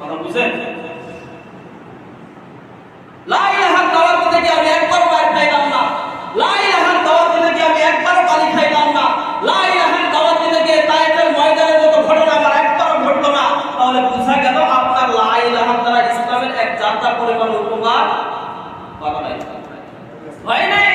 কথা বুঝেন? লা ইলাহার দাওয়াত দিতে গিয়ে আমি একবারও মার খাইলাম না, লা ইলাহার দাওয়াত দিতে গিয়ে আমি একবারও গালি খাইলাম না, লা ইলাহার দাওয়াত দিতে গিয়ে তায়েফের ময়দানের মতো ঘটনা আমার একবারও ঘটলো না, তাহলে বোঝা গেল আপনার লা ইলাহার দ্বারা ইসলামের এক জাতা পরিমাণ উপকার হয় নাই।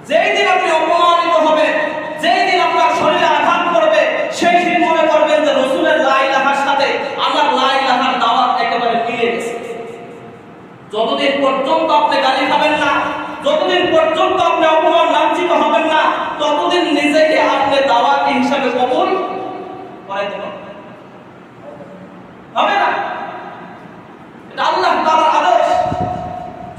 যেই দিন আপনি অপমানিত হবেন, যেই দিন আপনার শরীরে আঘাত করবে, সেই দিন মনে করবেন যে রাসূলের লা ইলাহার সাথে আমার লা ইলাহার দাওয়াত একেবারে মিলে গেছে। যতদিন পর্যন্ত আপনি গালি খাবেন না, যতদিন পর্যন্ত আপনি অপমান লাঞ্ছিত হবেন না, ততদিন নিজেকে আপনি দাওয়াত হিসেবে কবুল করাইতে হবে না। এটা আল্লাহ তাআলার আদেশ।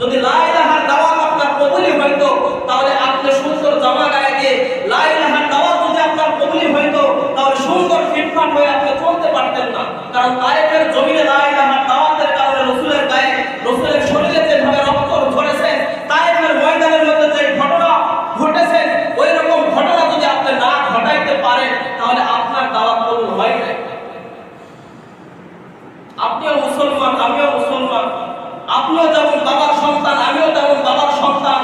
যদি লা ইলাহার দাওয়াত আপনার কবুলই হইতো, তাহলে আপনি সুন্দর জামা গায়ে দিয়ে লা ইলাহার দাওয়াত যদি আপনার কবুলই হইতো, তাহলে সুন্দর ফিটফাট হয়ে আপনি চলতে পারতেন না। কারণ তায়েফের জমিনে লা ইলাহার দাওয়াতের কারণে রাসূলের গায়ে, রাসূলের শরীরে যেভাবে রক্ত ঝরেছে, তায়েফের ময়দানের মধ্যে যে ঘটনা ঘটেছে, ওই রকম ঘটনা যদি আপনি না ঘটাইতে পারেন, তাহলে আপনার দাওয়াত কবুল হয় না। আপনিও মুসলমান, আমিও মুসলমান, আপনিও যেমন বাবার সন্তান, আমিও তেমন বাবার সন্তান।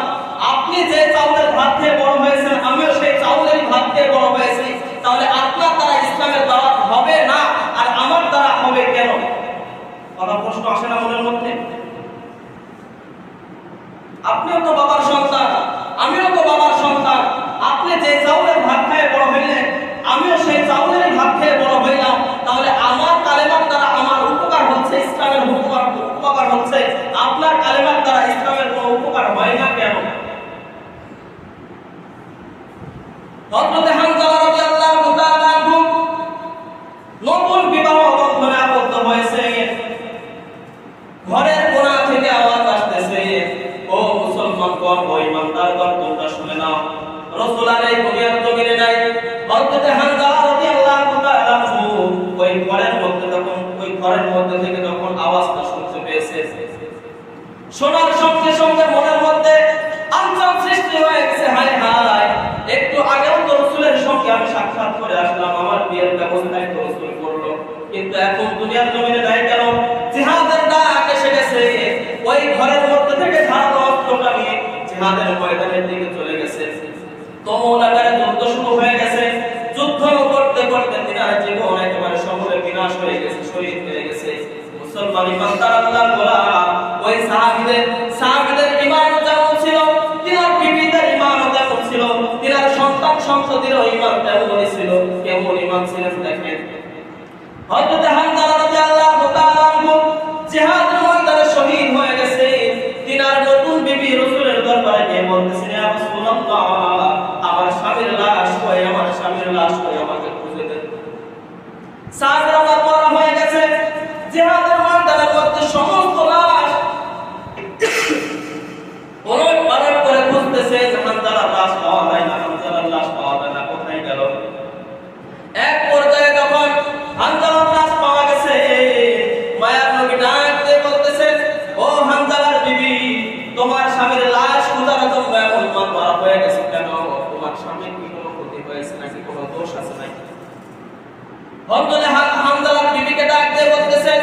আপনি যে চাউলের ভাত খেয়ে বড় হয়েছেন, আমিও সেই চাউলের ভাত খেয়ে বড় হয়েছি। তাহলে আপনার দ্বারা ইসলামের দাওয়াত হবে না, আর আমার দ্বারা হবে কেন? কথা প্রশ্ন আসে না মনের মধ্যে? আপনিও তো বাবার সন্তান, আমিও তো বাবার সন্তান। আপনি যে চাউলের ভাত খেয়ে বড় হইলেন, আমিও সেই চাউলের ভাত খেয়ে বড় হইলাম। তাহলে আমার কালেমার দ্বারা আমার উপকার হচ্ছে, ইসলামের উপকার হচ্ছে, আপনার কালেমার দ্বারা ইসলামের কোনো উপকার হয় না কেন? হযরত হামজালা রাদিয়াল্লাহু তাআলা আনহু নতুন বিবাহ বন্ধনে আবদ্ধ হয়েছে। ঘরের কোণা থেকে আওয়াজ আসতেছে, ও মুসলমানগণ, ও ঈমানদারগণ, তোমরা শুনে নাও, রাসূল আর এই দুনিয়ার জমিনে নাই। হযরত হামজালা রাদিয়াল্লাহু তাআলা আনহু ওই ঘরের মধ্যে থেকে যখন আওয়াজটা শুনতে পেয়েছে, শোনার সঙ্গে সঙ্গে মনের মধ্যে আনচান সৃষ্টি হয়ে গেছে, হায় হায়, একটু আগেও তো রাসূলের সঙ্গে আমি সাক্ষাৎ করে আসলাম, আমার বিয়ের ব্যবস্থাই তো রাসূল করলো, কিন্তু এখন দুনিয়ার জমিনে নাই কেন? জিহাদের ডাক এসে গেছে। ওই ঘরের মধ্যে থেকে ধারালো অস্ত্রটা নিয়ে জিহাদের ময়দানের দিকে চলে গেছে। তুমুল আকারে যুদ্ধ শুরু হয়ে গেছে। যুদ্ধ করতে করতে তিনার জীবন একেবারে সমূলে বিনাশ হয়ে গেছে, শহীদ হয়ে গেছে। মুসলমান ইমানদার আল্লাহর গোলাম, ওই সাহাবীদের ঈমানও যেমন ছিল, তিনার বিবিদের ঈমানও তেমন ছিল, তিনার সন্তান সন্ততিরও ঈমান তেমনই ছিল। কেমন ঈমান ছিলেন দেখেন। হযরত হামজালা রাদিয়াল্লাহু তাআলা আনহু জিহাদের ময়দানে শহীদ হয়ে গেছে। তিনার নতুন বিবি রাসূলের দরবারে গিয়ে বলতেছেন, ইয়া রাসূলুল্লাহ, আমার স্বামীর লাশ কই, আমার স্বামীর লাশ কই, আমাকে খুঁজে দেন। সাহাবীরা মরা হয়ে গেছে। জিহাদের ময়দানের মধ্যে সমস্ত লাশ ওলট করে খুঁজতেছে, হামজালার লাশ পাওয়া যায় না, হামজালার লাশ পাওয়া যায় না, কোথায় গেল? এক পর্যায়ে যখন হামজালার লাশ পাওয়া গেছে, মায়ার নবী ডাক দিয়ে বলতেছেন, ও হামজালার বিবি, তোমার স্বামীর লাশ খোঁজার জন্য এমন মারা হয়ে গেছে কেন? তোমার স্বামীর কি কোনো ক্ষতি হয়েছে নাকি, কোনো দোষ আছে নাকি? হযরত হামজালার বিবিকে ডাক দিয়ে বলতেছেন,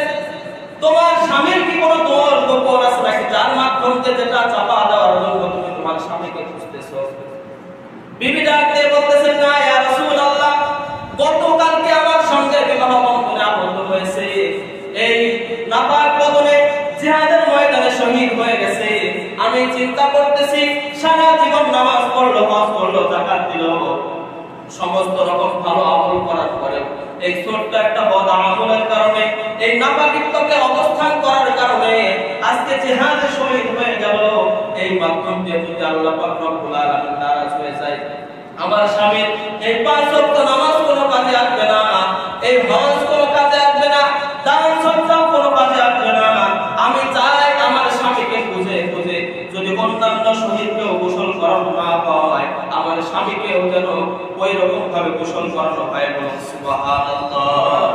তোমার স্বামীর কি কোনো দোষ গোপন আছে নাকি, যার মাধ্যমে যেটা চাপা দেওয়ার জন্য তুমি তোমার স্বামীকে খুঁজতেছো? বিবি ডাক দিয়ে বলতেছেন, না ইয়া রাসূলুল্লাহ, গতকালকে আমার সঙ্গে বিবাহ বন্ধনে আবদ্ধ হয়েছে, এই নাপাক বদনে জিহাদের ময়দানে শহীদ হয়ে গেছে। আমি চিন্তা করতেছি, সারা জীবন নামাজ পড়লো, হজ করলো, যাকাত দিল, সমস্ত রকম ভালো আমল করার পরে এই ছোট্ট একটা বদ আমলের কারণে, এই নাপাকিত্বকে অবস্থান করার কারণে আজকে জিহাদে শহীদ হয়ে গেল। এই মাধ্যম দিয়ে যদি আল্লাহ পাক রব্বুল আলামিন নারাজ হয়ে যায়, আমার স্বামীর এই 5 ওয়াক্ত নামাজ কোনো কাজে আসবে না, এই হজ কোনো কাজে আসবে না, দান সদকা কোনো কাজে আসবে না। আমি চাই আমার স্বামীকে খুঁজে খুঁজে যদি অন্যান্য শহীদকেও গোসল করানো না হয়, আমার স্বামীকেও যেন ওই রকম ভাবে গোসল করানো হয়। বলুন সুবহানাল্লাহ।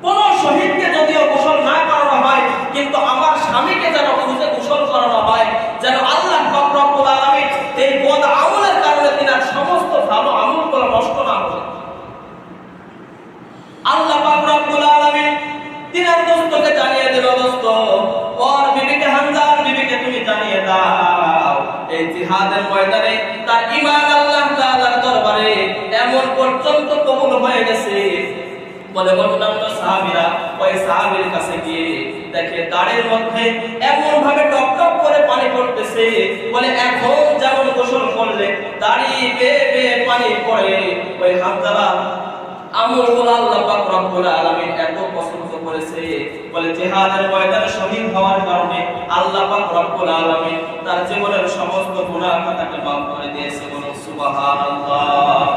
কোন শহীদকে যদিও গোসল না করানো হয়, কিন্তু আমার স্বামীকে যেন খুঁজে গোসল করানো হয়, যেন আল্লাহ পাক রব্বুল আলামিন এই বদ আমলের কারণে তিনার সমস্ত ভালো আমলগুলো নষ্ট না হয়। আল্লাহ জিহাদের ময়দানে তার ঈমান আল্লাহ তাআলার দরবারে এমন পর্যন্ত কবুল হয়ে গেছে, বলে অন্যান্য সাহাবীরা ওই সাহাবীর কাছে গিয়ে দেখে দাড়ির মধ্যে এমন ভাবে টপ টপ করে পানি পড়তেছে, বলে এখন যেমন গোসল করলে দাড়ি বেয়ে বেয়ে পানি পড়ে, ওই হানজালা আমলগুলো আল্লাহ পাক রব্বুল আলামিন এত পছন্দ করেছে, বলে জিহাদের ময়দানে শহীদ হওয়ার কারণে আল্লাহ পাক রব্বুল আলামিন তার জীবনের সমস্ত গুনাহ খাতাকে মাফ করে দিয়েছে। বলুন সুবহানাল্লাহ।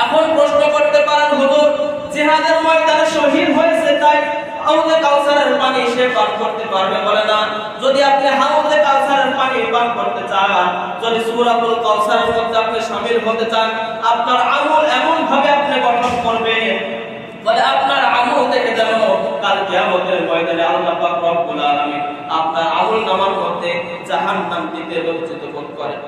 এখন প্রশ্ন করতে পারেন, হুজুর জিহাদের ময়দানে শহীদ হয়েছে তাই হাউজে কাউসারের পানি সে পান করতে পারবে? বলে না। যদি আপনি হাউজে কাউসারের পানি পান করতে চান, যদি সূরাতুল কাউসারের মধ্যে আপনি শামিল হতে চান, আপনার আমল এমন ভাবে আপনি গঠন করবেন, বলে আপনার আমল থেকে যেন কাল কিয়ামতের ময়দানে আল্লাহ পাক রব্বুল আলামিন আপনার আমল নামার মধ্যে জাহান্নাম দিতে লজ্জিত বোধ করেন।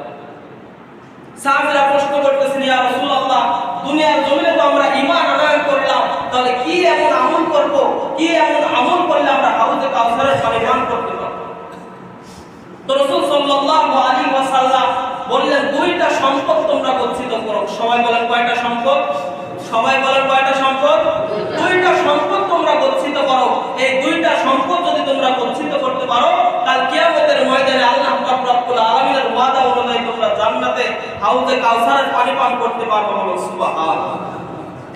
সাহাবীরা প্রশ্ন করতেছেন, ইয়া রাসূলুল্লাহ, দুনিয়ার জমিনে তো আমরা ঈমান আনয়ন করলাম, তাহলে কি এমন আমল করব, কি এমন আমল করলে আমরা হাউজে কাউসারের পানি পান করতে পারব? তো রাসূল সাল্লাল্লাহু আলাইহি ওয়াসাল্লাম বললেন, দুইটা সম্পদ তোমরা গচ্ছিত করো। সবাই বলেন কয়টা সম্পদ? সবাই বলেন কয়টা সম্পদ? দুইটা সম্পদ তোমরা গচ্ছিত করো। এই দুইটা সম্পদ যদি তোমরা গচ্ছিত করতে পারো, কাল কিয়ামতের ময়দানে আল্লাহ পাক রব্বুল আলামিনের ওয়াদা অনুযায়ী তোমরা জান্নাতে হাউজে কাউসারের পানি পান করতে পারবে। বলো সুবহানাল্লাহ।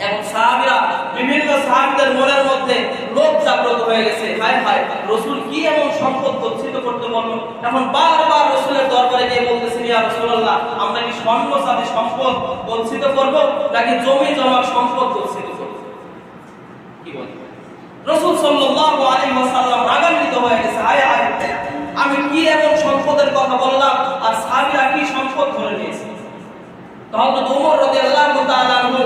এবং সাহাবীরা, বিভিন্ন সাহাবীদের মনের মধ্যে লোভ জাগ্রত হয়ে গেছে, হায় হায় রাসূল কি এমন সম্পদ গচ্ছিত করতে বলল। এখন বারবার রাসূলের দরবারে গিয়ে বলতেছেন, ইয়া রাসূলুল্লাহ, আমরা কি স্বর্ণ চাঁদি সম্পদ গচ্ছিত করব নাকি জমি জমা সম্পদ গচ্ছিত করব? কি বলেন? রাসূল সাল্লাল্লাহু আলাইহি ওয়াসাল্লাম রাগান্বিত হয়ে গেছে, হায় হায় আমি কি এমন সম্পদের কথা বললাম আর সাহাবীরা কি সম্পদ ধরে নিয়েছে। তখন ওমর রাদিয়াল্লাহু তাআলা আনহু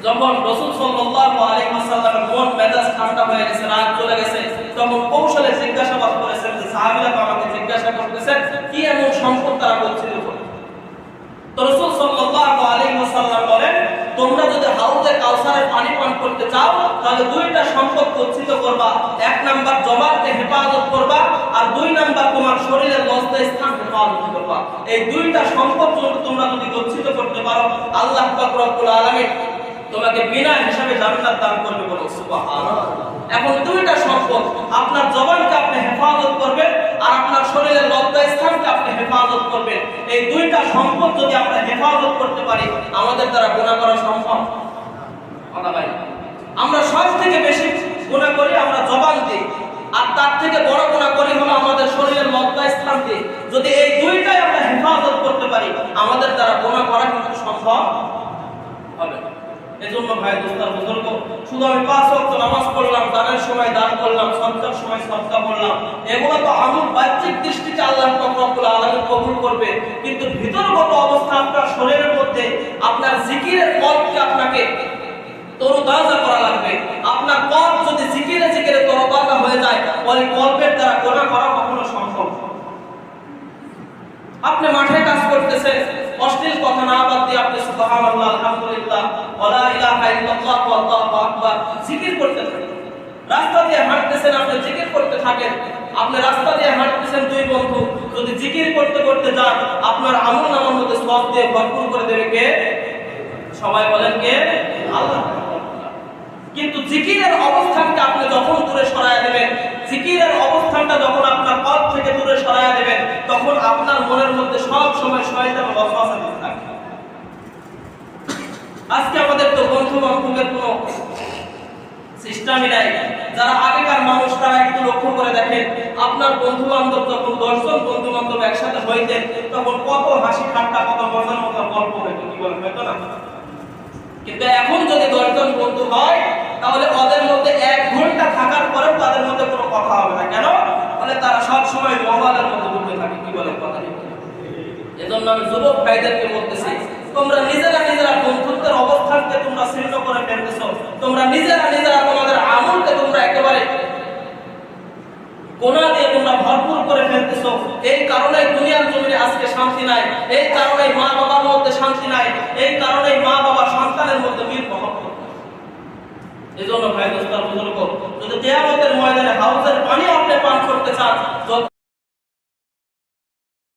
যখন রাসূল সাল্লাল্লাহু আলাইহি ওয়াসাল্লামের মন মেজাজ ঠান্ডা হয়ে গেছে, রাগ চলে গেছে, তখন কৌশলে জিজ্ঞাসাবাদ করেছেন যে সাহাবীরা আমাকে জিজ্ঞাসা করতেছেন কি এমন সম্পদ তারা গচ্ছিত করে। তো রাসূল সাল্লাল্লাহু আলাইহি ওয়াসাল্লাম বলেন, তোমরা যদি হাউজে কাউসারের পানি পান করতে চাও তাহলে দুইটা সম্পদ গচ্ছিত করবা। এক নাম্বার জবানকে হেফাজত করবা, আর দুই নাম্বার তোমার শরীরের লজ্জা স্থান হেফাজত করবা। এই দুইটা সম্পদ তোমরা যদি গচ্ছিত করতে পারো, আল্লাহ পাক রব্বুল আলামিন তোমাকে বিনা হিসাবে জান্নাত দান করবে। বলো সুবহানাল্লাহ। এখন দুইটা সম্পদ, আপনার জবানকে আপনি হেফাজত করবেন আর আপনার শরীরের লজ্জা স্থানকে আপনি হেফাজত করবেন। এই দুইটা সম্পদ যদি আমরা হেফাজত করতে পারি, আমাদের দ্বারা গুনাহ করা সম্ভব? কথা ভাই, আমরা সব থেকে বেশি গুনাহ করি আমরা জবান দিয়ে, আর তার থেকে বড় গুনাহ করি হলো আমাদের শরীরের লজ্জা স্থান দিয়ে। যদি এই দুইটাই আমরা হেফাজত করতে পারি, আমাদের দ্বারা গুনাহ করা কিন্তু সম্ভব হবে। এজন্য ভাই দোস্তার বুজুর্গ, শুধু আমি 5 ওয়াক্ত নামাজ পড়লাম, দানের সময় দান করলাম, সদকার সময় সদকা করলাম, এগুলো তো আমল বাহ্যিক দৃষ্টিতে আল্লাহ পাক রব্বুল আলামিন কবুল করবে, কিন্তু ভিতরগত অবস্থা আপনার শরীরের মধ্যে আপনার জিকিরের কলবকে আপনাকে তরতাজা করা লাগবে। আপনার কলব যদি জিকিরে জিকিরে তরতাজা হয়ে যায়, ওই কলবের দ্বারা গুনাহ করা কখনো সম্ভব না। আপনি মাঠে কাজ করতেছেন, অশ্লীল কথা না বাদ দিয়ে আপনি সুবহানাল্লাহ, আলহামদুলিল্লাহ, ওয়ালা ইলাহা ইল্লাল্লাহ, আল্লাহু আকবার জিকির করতে থাকেন। রাস্তা দিয়ে হাঁটতেছেন, আপনি জিকির করতে থাকেন। আপনি রাস্তা দিয়ে হাঁটতেছেন, দুই বন্ধু যদি জিকির করতে করতে যান, আপনার আমলনামার মধ্যে সওয়াব দিয়ে ভরপুর করে দেবে কে? সবাই বলেন কে? আল্লাহ। কিন্তু জিকিরের অবস্থানকে আপনি যখন দূরে সরায় দেবেন, জিকিরের অবস্থানটা যখন আপনার পথ থেকে দূরে সরায় দেবেন, তখন আপনার মনের মধ্যে সব সময় শয়তান ওয়াসওয়াসা দিতে থাকে। আজকে আমাদের তো বন্ধু বান্ধবের কোনো সিস্টেমই নাই। যারা আগেকার মানুষ তারা একটু লক্ষ্য করে দেখেন, আপনার বন্ধু বান্ধব যখন 10 জন বন্ধু বান্ধব একসাথে হইতেন, তখন কত হাসি ঠাট্টা, কত মজার মজার গল্প হইতো, কি বলেন, হয়তো না? কিন্তু এখন যদি 10 জন বন্ধু হয়, তাহলে ওদের মধ্যে 1 ঘন্টা থাকার পরেও তাদের মধ্যে কোনো কথা হবে না। কেন? বলে তারা সব সময় মোবাইলের মধ্যে ডুবে থাকে, কি বলে কথা নেই। এজন্য আমি যুবক ভাইদেরকে বলতেছি, তোমরা নিজেরা নিজেরা বন্ধুত্বের অবস্থানকে তোমরা ছিন্ন করে ফেলতেছো, তোমরা নিজেরা নিজেরা তোমাদের আমলকে তোমরা একেবারে গুনাহ দিয়ে তোমরা ভরপুর করে ফেলতেছো। এই কারণে দুনিয়ার জমিনে আজকে শান্তি নাই, এই কারণে মা বাবার মধ্যে শান্তি নাই, এই কারণে মা বাবা সন্তানের মধ্যে মিল মহব্বত। এজন্য ভাই দোস্ত বুজুর্গ, যদি কিয়ামতের ময়দানে হাউজের পানি আপনি পান করতে চান,